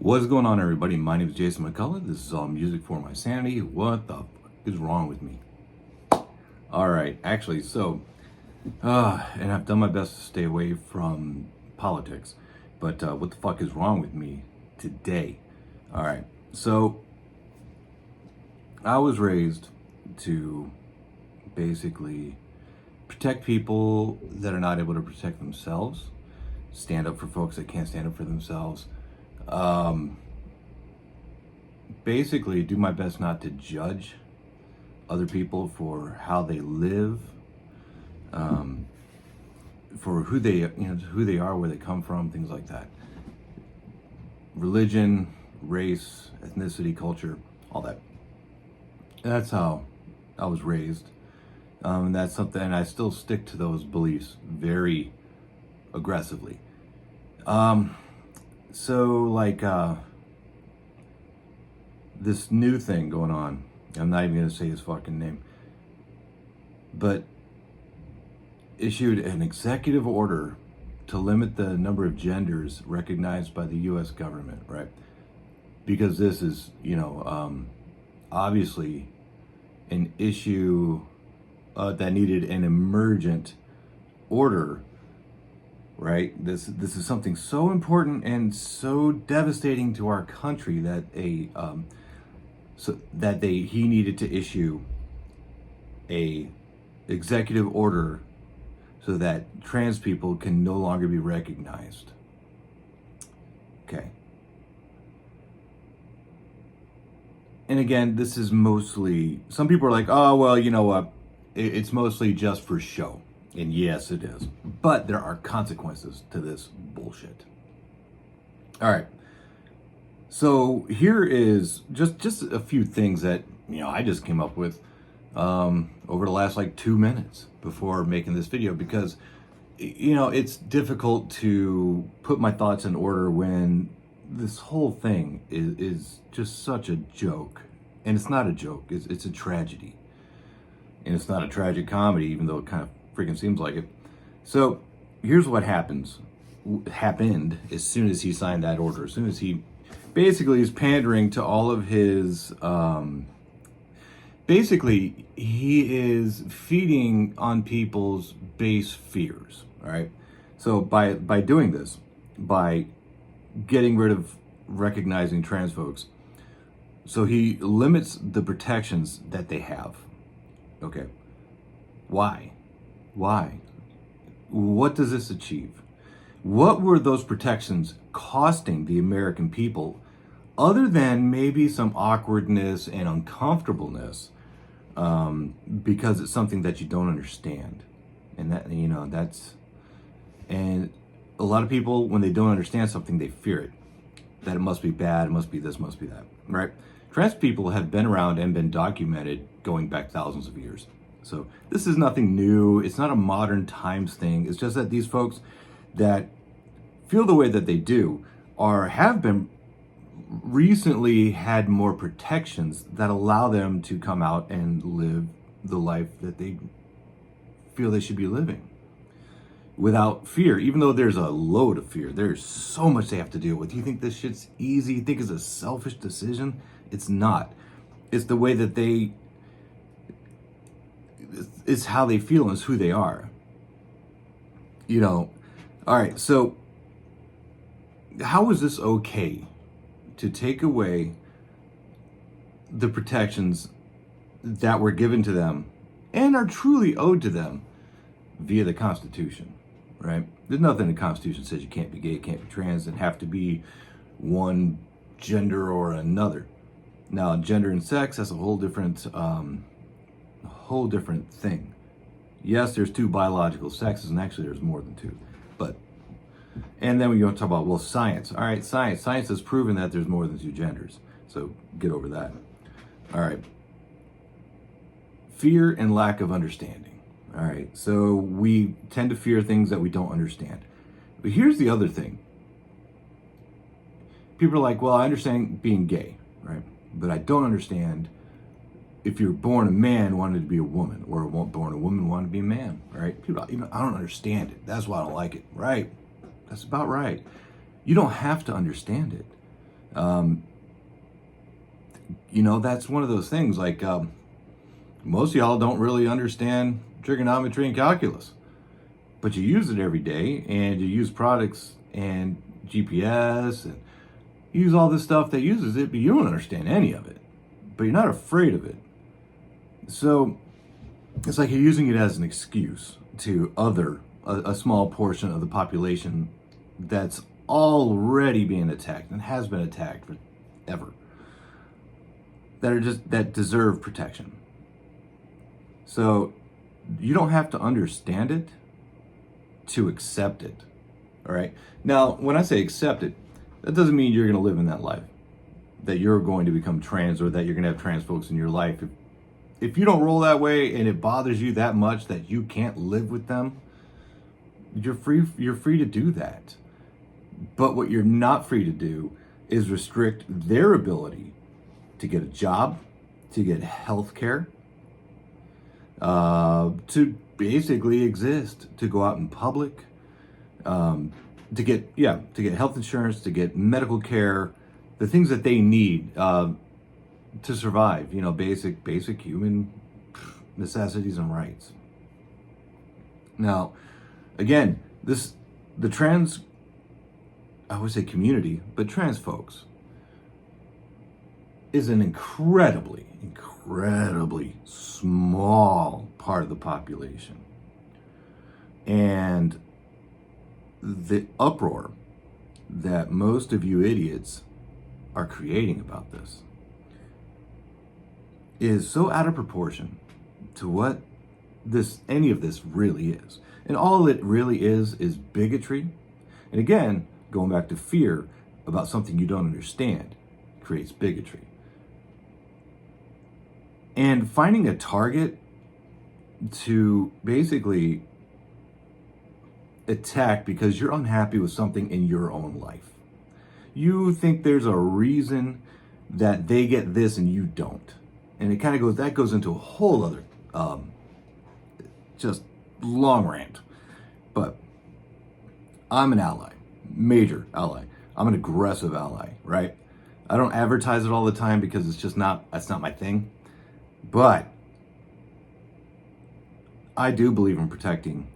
What's going on, everybody? My name is Jason McCullough. This is all music for my sanity. What the fuck is wrong with me? All right, actually, and I've done my best to stay away from politics, but what the fuck is wrong with me today? All right, so I was raised to basically protect people that are not able to protect themselves, stand up for folks that can't stand up for themselves. Basically do my best not to judge other people for how they live, for who they are, where they come from, things like that. Religion, race, ethnicity, culture, all that. That's how I was raised. That's something, and I still stick to those beliefs very aggressively. This new thing going on, I'm not even going to say his fucking name, but issued an executive order to limit the number of genders recognized by the U.S. government, right? Because this is, obviously an issue that needed an emergent order, right? This is something so important and so devastating to our country that he needed to issue a executive order so that trans people can no longer be recognized. Okay. And again, this is mostly, some people are like, oh, well, you know what? It's mostly just for show. And yes, it is. But there are consequences to this bullshit. All right. So here is just a few things that, I just came up with over the last 2 minutes before making this video, because, it's difficult to put my thoughts in order when this whole thing is just such a joke. And it's not a joke. It's a tragedy. And it's not a tragic comedy, even though it kind of freaking seems like it. So here's what happened as soon as he signed that order. As soon as he basically is pandering to all of his, basically he is feeding on people's base fears. All right. So by doing this, by getting rid of recognizing trans folks, so he limits the protections that they have. Okay. Why? What does this achieve? What were those protections costing the American people, other than maybe some awkwardness and uncomfortableness, because it's something that you don't understand? And and a lot of people, when they don't understand something, they fear it. That it must be bad, it must be this, must be that, right? Trans people have been around and been documented going back thousands of years. So this is nothing new. It's not a modern times thing. It's just that these folks that feel the way that they do have been recently had more protections that allow them to come out and live the life that they feel they should be living without fear. Even though there's a load of fear, there's so much they have to deal with. You think this shit's easy? You think it's a selfish decision? It's not. It's the way that it's how they feel and it's who they are. All right, so how is this okay to take away the protections that were given to them and are truly owed to them via the Constitution, right? There's nothing in the Constitution that says you can't be gay, can't be trans, and have to be one gender or another. Now, gender and sex, that's a whole different thing. Yes, there's two biological sexes, and actually there's more than two. And then we go talk about, science. All right, science has proven that there's more than two genders. So get over that. All right. Fear and lack of understanding. All right. So we tend to fear things that we don't understand. But here's the other thing. People are like, I understand being gay, right? But I don't understand if you're born a man wanted to be a woman, or born a woman wanted to be a man, right? People, I don't understand it. That's why I don't like it, right? That's about right. You don't have to understand it. That's one of those things like most of y'all don't really understand trigonometry and calculus, but you use it every day and you use products and GPS and use all this stuff that uses it, but you don't understand any of it, but you're not afraid of it. So it's like you're using it as an excuse to other a small portion of the population that's already being attacked and has been attacked forever, that deserve protection. So you don't have to understand it to accept it. All right. Now, when I say accept it, that doesn't mean you're going to live in that life, that you're going to become trans or that you're going to have trans folks in your life. If you don't roll that way and it bothers you that much that you can't live with them, you're free to do that. But what you're not free to do is restrict their ability to get a job, to get health care, to basically exist, to go out in public, to get health insurance, to get medical care, the things that they need to survive. Basic human necessities and rights. Now, again, the trans, I would say community, but trans folks is an incredibly small part of the population. And the uproar that most of you idiots are creating about this is so out of proportion to what any of this really is. And all it really is bigotry. And again, going back to fear about something you don't understand creates bigotry. And finding a target to basically attack because you're unhappy with something in your own life. You think there's a reason that they get this and you don't. And it kind of goes into a whole other just long rant. But I'm an ally, major ally. I'm an aggressive ally, right? I don't advertise it all the time because that's not my thing. But I do believe in protecting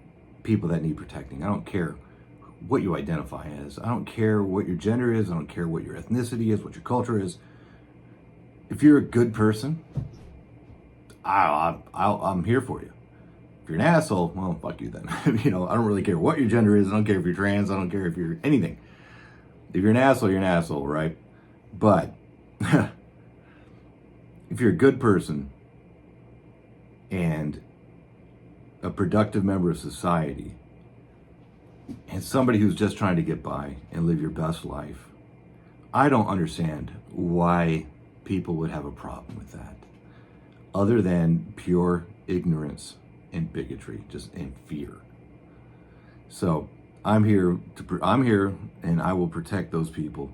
people that need protecting. I don't care what you identify as. I don't care what your gender is. I don't care what your ethnicity is, what your culture is. If you're a good person, I'm here for you. If you're an asshole, well, fuck you then. I don't really care what your gender is. I don't care if you're trans. I don't care if you're anything. If you're an asshole, right? But if you're a good person and a productive member of society and somebody who's just trying to get by and live your best life, I don't understand why people would have a problem with that other than pure ignorance and bigotry, just in fear. So I'm here and I will protect those people.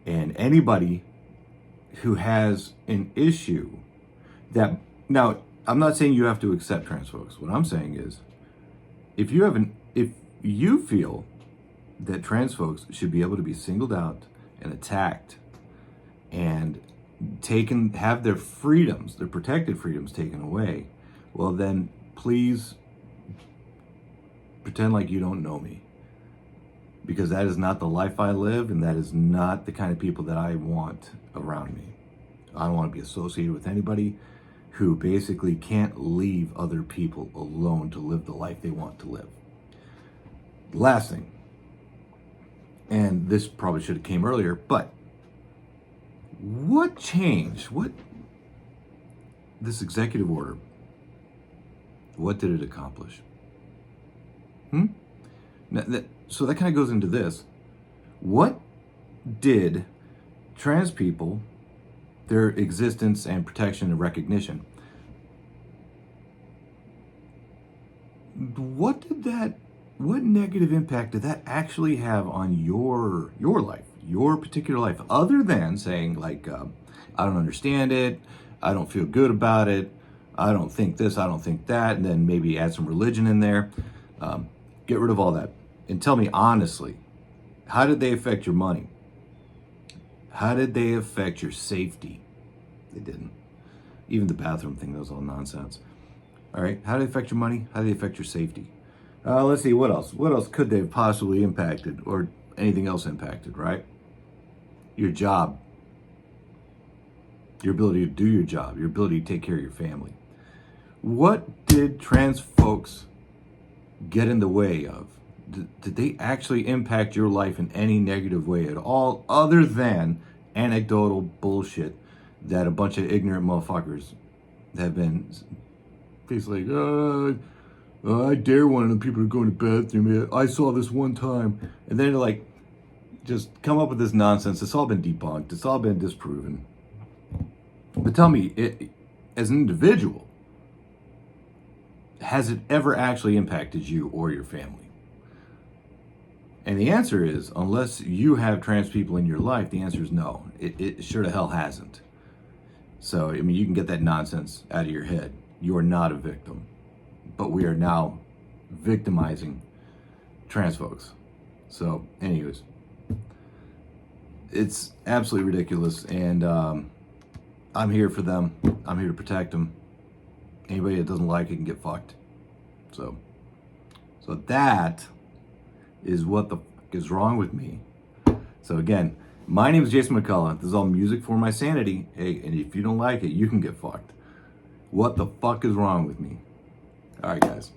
And anybody who has an issue that, now, I'm not saying you have to accept trans folks. What I'm saying is, if you feel that trans folks should be able to be singled out and attacked and have their freedoms, their protected freedoms taken away, well then please pretend like you don't know me. Because that is not the life I live, and that is not the kind of people that I want around me. I don't want to be associated with anybody who basically can't leave other people alone to live the life they want to live. Last thing, and this probably should have came earlier, but what changed? This executive order, what did it accomplish? So that kind of goes into this. What did trans people, their existence and protection and recognition, what negative impact did that actually have on your life, your particular life, other than saying like, I don't understand it, I don't feel good about it, I don't think this, I don't think that, and then maybe add some religion in there. Get rid of all that and tell me honestly, How did they affect your money? How did they affect your safety? They didn't. Even the bathroom thing, that was all nonsense. All right, how did they affect your money? How did they affect your safety? Let's see, what else? What else could they have possibly impacted, or anything else impacted, right? Your job, your ability to do your job, your ability to take care of your family. What did trans folks get in the way of? Did they actually impact your life in any negative way at all, other than anecdotal bullshit that a bunch of ignorant motherfuckers have been? It's like, I dare one of the people to go in the bathroom. I saw this one time. And then they're like, just come up with this nonsense. It's all been debunked. It's all been disproven. But tell me, as an individual, has it ever actually impacted you or your family? And the answer is, unless you have trans people in your life, the answer is no. It sure to hell hasn't. So, I mean, you can get that nonsense out of your head. You are not a victim. But we are now victimizing trans folks. So, anyways, it's absolutely ridiculous. And I'm here for them. I'm here to protect them. Anybody that doesn't like it can get fucked. So that is what the fuck is wrong with me. So again, my name is Jason McCullough. This is all music for my sanity. Hey, and if you don't like it, you can get fucked. What the fuck is wrong with me? All right, guys.